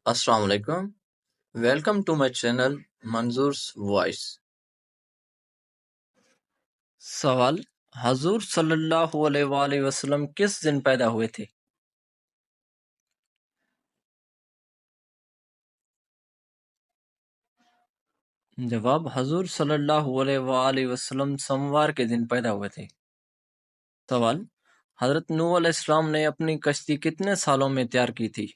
Assalamu alaikum. Welcome to my channel Manzoor's Voice. سوال: حضور صلی اللہ علیہ وآلہ وسلم کس دن پیدا ہوئے تھے؟ جواب: حضور صلی اللہ علیہ وآلہ وسلم سوموار کے دن پیدا ہوئے تھے۔ سوال: حضرت نوح علیہ السلام نے اپنی کشتی کتنے سالوں میں تیار کی تھی؟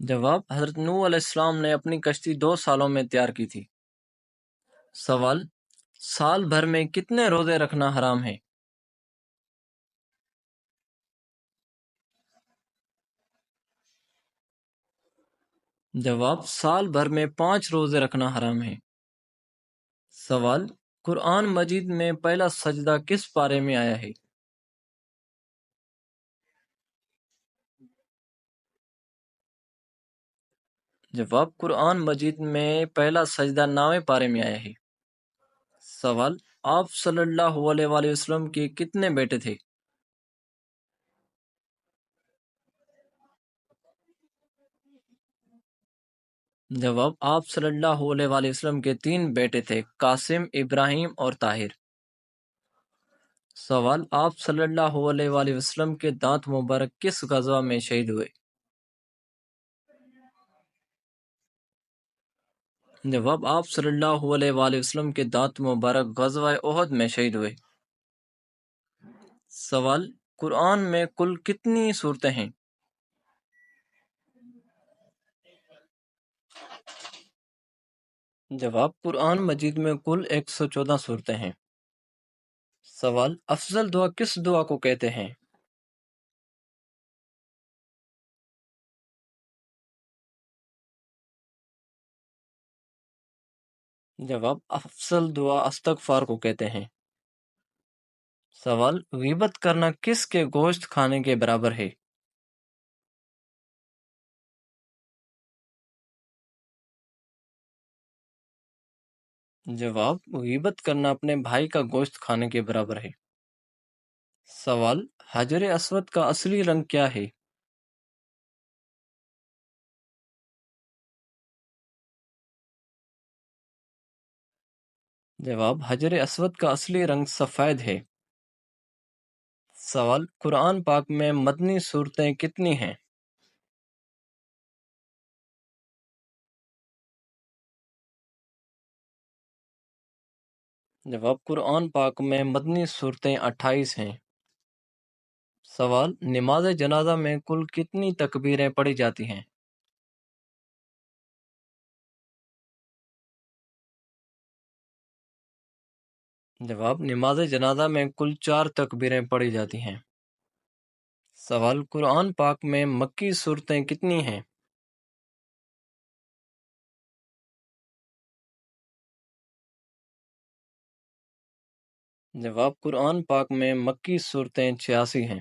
جواب: حضرت نوح علیہ السلام نے اپنی کشتی 2 سالوں میں تیار کی تھی۔ سوال: سال بھر میں کتنے روزے رکھنا حرام ہے؟ جواب: سال بھر میں 5 روزے رکھنا حرام ہے۔ سوال: قرآن مجید میں پہلا سجدہ کس پارے میں آیا ہے؟ جواب: قرآن مجید میں پہلا سجدہ 9ویں پارے میں آیا ہے۔ سوال: آپ صلی اللہ علیہ وآلہ وسلم کے کتنے بیٹے تھے؟ جواب: آپ صلی اللہ علیہ وآلہ وسلم کے 3 بیٹے تھے، قاسم، ابراہیم اور طاہر۔ سوال: آپ صلی اللہ علیہ وآلہ وسلم کے دانت مبارک کس غزوہ میں شہید ہوئے؟ جواب: آپ صلی اللہ علیہ وآلہ وسلم کے دانت مبارک غزوہ احد میں شہید ہوئے۔ سوال: قرآن میں کل کتنی سورتیں ہیں؟ جواب: قرآن مجید میں کل 114 سورتیں ہیں۔ سوال: افضل دعا کس دعا کو کہتے ہیں؟ جواب: افضل دعا استغفار کو کہتے ہیں۔ سوال: غیبت کرنا کس کے گوشت کھانے کے برابر ہے؟ جواب: غیبت کرنا اپنے بھائی کا گوشت کھانے کے برابر ہے۔ سوال: حجر اسود کا اصلی رنگ کیا ہے؟ جواب: حجر اسود کا اصلی رنگ سفید ہے۔ سوال: قرآن پاک میں مدنی صورتیں کتنی ہیں؟ جواب: قرآن پاک میں مدنی صورتیں 28 ہیں۔ سوال: نماز جنازہ میں کل کتنی تکبیریں پڑھی جاتی ہیں؟ جواب: نماز جنازہ میں کل 4 تکبیریں پڑھی جاتی ہیں۔ سوال: قرآن پاک میں مکی صورتیں کتنی ہیں؟ جواب: قرآن پاک میں مکی صورتیں 86 ہیں۔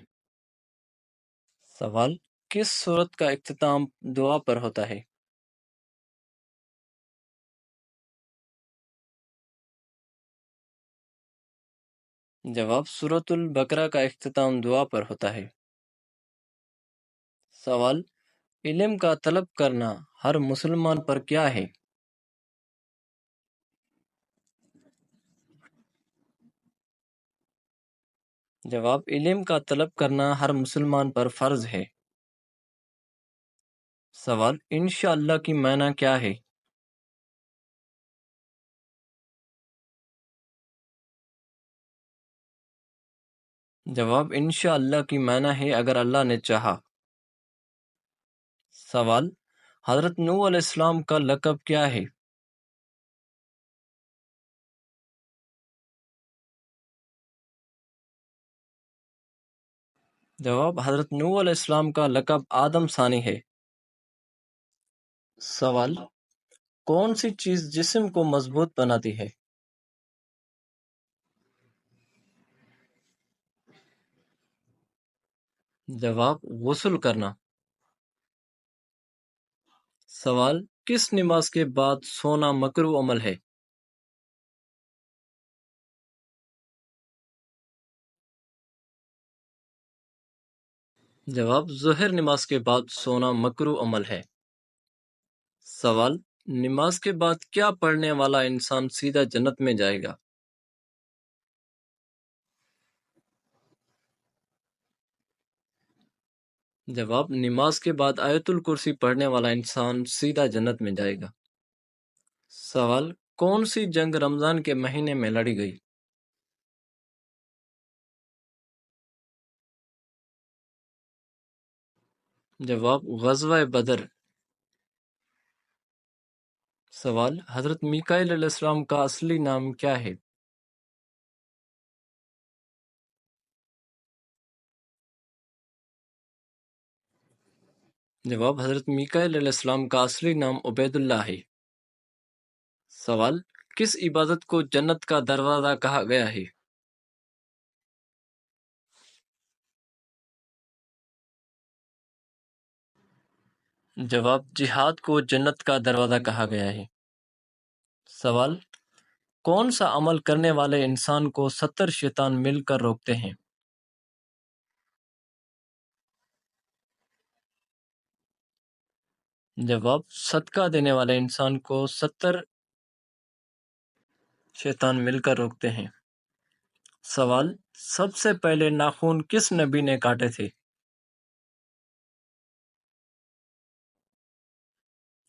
سوال: کس صورت کا اختتام دعا پر ہوتا ہے؟ جواب: سورۃ البقرہ کا اختتام دعا پر ہوتا ہے۔ سوال: علم کا طلب کرنا ہر مسلمان پر کیا ہے؟ جواب: علم کا طلب کرنا ہر مسلمان پر فرض ہے۔ سوال: انشاءاللہ کی معنی کیا ہے؟ جواب: انشاءاللہ کی معنی ہے اگر اللہ نے چاہا۔ سوال: حضرت نوح علیہ السلام کا لقب کیا ہے؟ جواب: حضرت نوح علیہ السلام کا لقب آدم ثانی ہے۔ سوال: کون سی چیز جسم کو مضبوط بناتی ہے؟ جواب: غسل کرنا۔ سوال: کس نماز کے بعد سونا مکروہ عمل ہے؟ جواب: ظہر نماز کے بعد سونا مکروہ عمل ہے۔ سوال: نماز کے بعد کیا پڑھنے والا انسان سیدھا جنت میں جائے گا؟ جواب: نماز کے بعد آیت الکرسی پڑھنے والا انسان سیدھا جنت میں جائے گا۔ سوال: کون سی جنگ رمضان کے مہینے میں لڑی گئی؟ جواب: غزوہ بدر۔ سوال: حضرت میکائیل علیہ السلام کا اصلی نام کیا ہے؟ جواب: حضرت میکائیل علیہ السلام کا اصلی نام عبید اللہ ہے۔ سوال: کس عبادت کو جنت کا دروازہ کہا گیا ہے؟ جواب: جہاد کو جنت کا دروازہ کہا گیا ہے۔ سوال: کون سا عمل کرنے والے انسان کو 70 شیطان مل کر روکتے ہیں؟ جواب: صدقہ دینے والے انسان کو 70 شیطان مل کر روکتے ہیں۔ سوال: سب سے پہلے ناخن کس نبی نے کاٹے تھے؟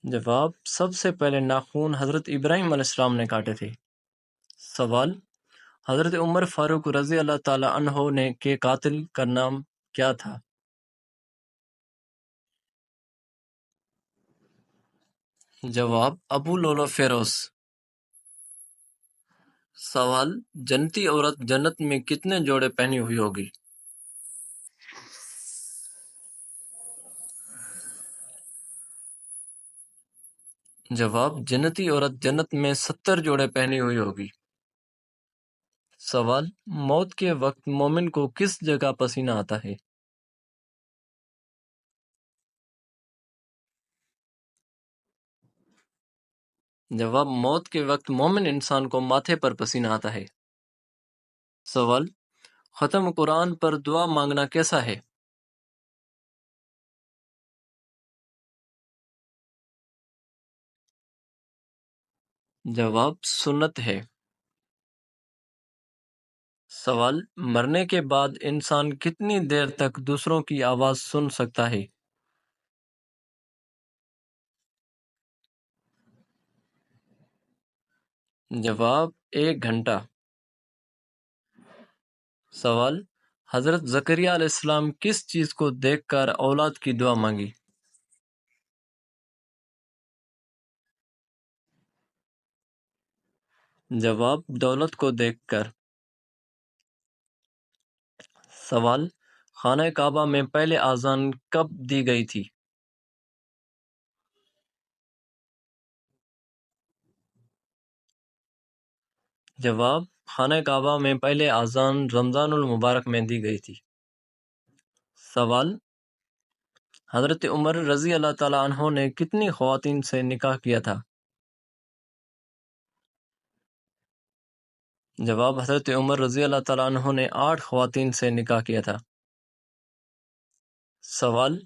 جواب: سب سے پہلے ناخن حضرت ابراہیم علیہ السلام نے کاٹے تھے۔ سوال: حضرت عمر فاروق رضی اللہ تعالی عنہ نے کے قاتل کا نام کیا تھا؟ جواب: ابو لولو فیروز۔ سوال: جنتی عورت جنت میں کتنے جوڑے پہنی ہوئی ہوگی؟ جواب: جنتی عورت جنت میں 70 جوڑے پہنی ہوئی ہوگی۔ سوال: موت کے وقت مومن کو کس جگہ پسینہ آتا ہے؟ جواب: موت کے وقت مومن انسان کو ماتھے پر پسینہ آتا ہے۔ سوال: ختم قرآن پر دعا مانگنا کیسا ہے؟ جواب: سنت ہے۔ سوال: مرنے کے بعد انسان کتنی دیر تک دوسروں کی آواز سن سکتا ہے؟ جواب: 1 گھنٹہ۔ سوال: حضرت زکریا علیہ السلام کس چیز کو دیکھ کر اولاد کی دعا مانگی؟ جواب: دولت کو دیکھ کر۔ سوال: خانہ کعبہ میں پہلے اذان کب دی گئی تھی؟ جواب: خانہ کعبہ میں پہلے اذان رمضان المبارک میں دی گئی تھی۔ سوال: حضرت عمر رضی اللہ تعالی عنہ نے کتنی خواتین سے نکاح کیا تھا؟ جواب: حضرت عمر رضی اللہ تعالی عنہ نے 8 خواتین سے نکاح کیا تھا۔ سوال: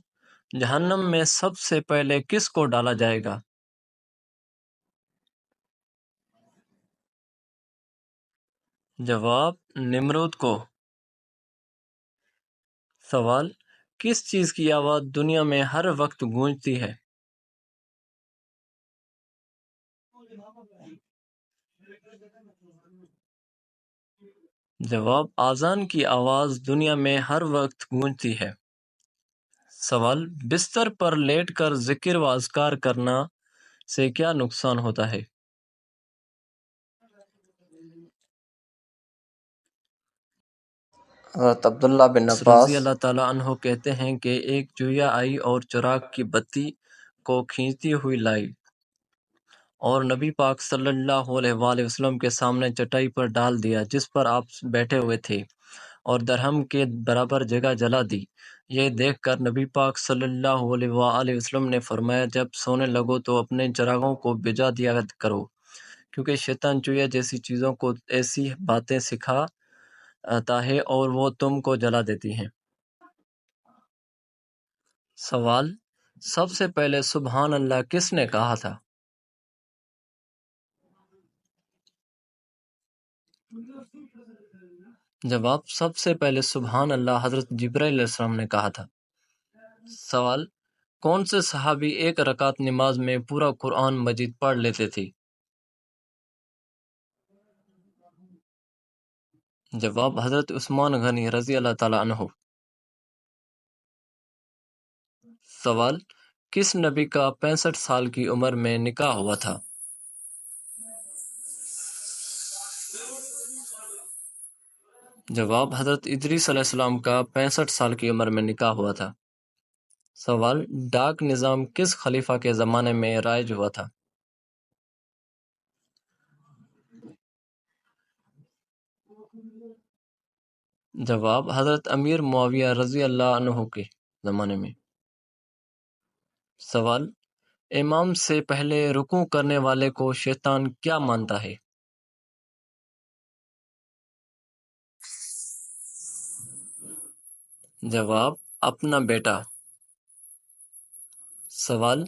جہنم میں سب سے پہلے کس کو ڈالا جائے گا؟ جواب: نمرود کو۔ سوال: کس چیز کی آواز دنیا میں ہر وقت گونجتی ہے؟ جواب: اذان کی آواز دنیا میں ہر وقت گونجتی ہے۔ سوال: بستر پر لیٹ کر ذکر و اذکار کرنا سے کیا نقصان ہوتا ہے؟ حضرت عبداللہ بن عباس رضی اللہ تعالیٰ عنہ کہتے ہیں کہ ایک چڑیا آئی اور چراغ کی بتی کو کھینچتی ہوئی لائی اور نبی پاک صلی اللہ علیہ وآلہ وسلم کے سامنے چٹائی پر ڈال دیا جس پر آپ بیٹھے ہوئے تھے، اور درہم کے برابر جگہ جلا دی۔ یہ دیکھ کر نبی پاک صلی اللہ علیہ وآلہ وسلم نے فرمایا، جب سونے لگو تو اپنے چراغوں کو بجھا دیا کرو، کیونکہ شیطان چڑیا جیسی چیزوں کو ایسی باتیں سکھاتا ہے اور وہ تم کو جلا دیتی ہیں۔ سوال: سب سے پہلے سبحان اللہ کس نے کہا تھا؟ جواب: سب سے پہلے سبحان اللہ حضرت جبرائیل علیہ السلام نے کہا تھا۔ سوال: کون سے صحابی ایک رکعت نماز میں پورا قرآن مجید پڑھ لیتے تھے؟ جواب: حضرت عثمان غنی رضی اللہ تعالیٰ عنہ۔ سوال: کس نبی کا 65 سال کی عمر میں نکاح ہوا تھا؟ جواب: حضرت ادریس علیہ السلام کا 65 سال کی عمر میں نکاح ہوا تھا۔ سوال: ڈاک نظام کس خلیفہ کے زمانے میں رائج ہوا تھا؟ جواب: حضرت امیر معاویہ رضی اللہ عنہ کے زمانے میں۔ سوال: امام سے پہلے رکوع کرنے والے کو شیطان کیا مانتا ہے؟ جواب: اپنا بیٹا۔ سوال: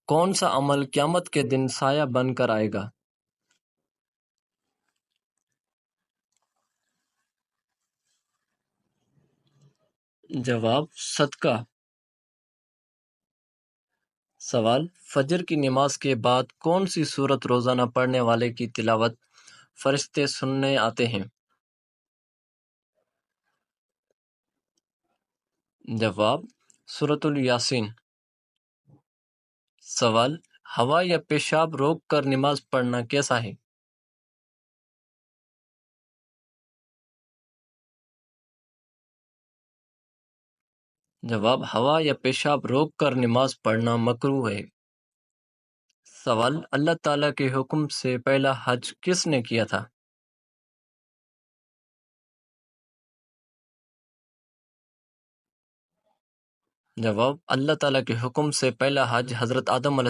کون سا عمل قیامت کے دن سایہ بن کر آئے گا؟ جواب: صدقہ۔ سوال: فجر کی نماز کے بعد کون سی سورت روزانہ پڑھنے والے کی تلاوت فرشتے سننے آتے ہیں؟ جواب: سورۃ الیاسین۔ سوال: ہوا یا پیشاب روک کر نماز پڑھنا کیسا ہے؟ جواب: ہوا یا پیشاب روک کر نماز پڑھنا مکروہ ہے۔ سوال: اللہ تعالیٰ کے حکم سے پہلا حج کس نے کیا تھا؟ جواب: اللہ تعالیٰ کے حکم سے پہلا حج حضرت آدم علیہ